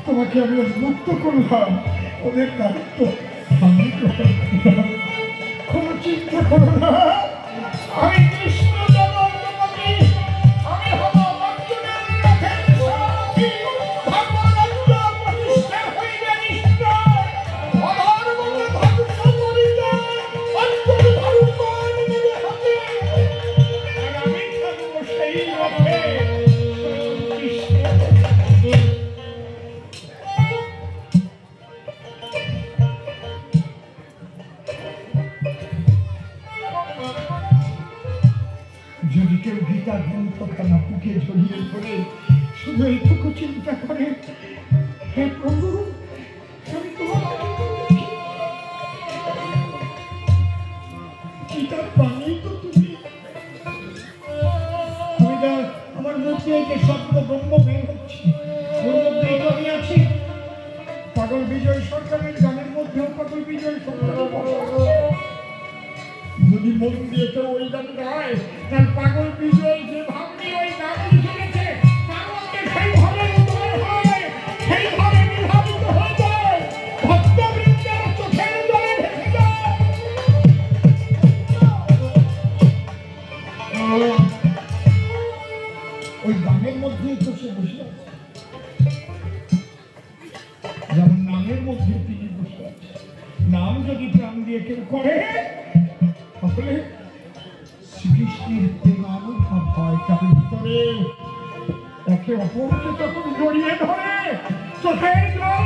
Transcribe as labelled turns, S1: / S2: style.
S1: তোমাকে আমি মুক্ত করলাম, ওদের দায়িত্ব আমি গ্রহণ করলাম। কোনো চিন্তা করো না, আমি কৃষ্ণ জগন্নাথী, আমি হব অর্জুনের রথের সারথি। ধর্মরাজ্য প্রতিষ্ঠা হইবে নিশ্চয়, অধর্মকে ধ্বংস করিবে অর্জুন ধর্মপাল নেবে হাতে। আর আমি থাকব সেই রথে। যদি কেউ গীতার গ্রন্থখানা বুকে ঝরিয়ে ধরে শুধু এইটুকু চিন্তা করে, হে প্রভু আমি তোমাকে গীতার বাণী তো তুমি, আমি আমার মধ্যে যে শব্দ ব্রহ্ম বের হচ্ছে ওর মধ্যে তো আমি আছি। পাগল বিজয় সরকারের গানের মধ্যেও পাগল বিজয় সরকার। যদি মন দিয়ে কেউ ওই গান গায়, তার পাগল বিজয় যে ভাবনি ওই গান লিখেছে পাগলকে সেইভাবে উদ্ধার হয়, সেইভাবে বিভাবিত হয়ে যায়, ভক্তবৃন্দের চোখের জলে ভেসে যায়। ওই গানের মধ্যেই তো সে বসে আছে, যেমন নামের মধ্যে তিনি বসে আছে। নাম যদি প্রাণ দিয়ে কেউ করে তাহলে শ্রীকৃষ্ণের প্রেমানুভব হয় তার ভিতরে। একে অপরকে তখন জড়িয়ে ধরে, চোখের জল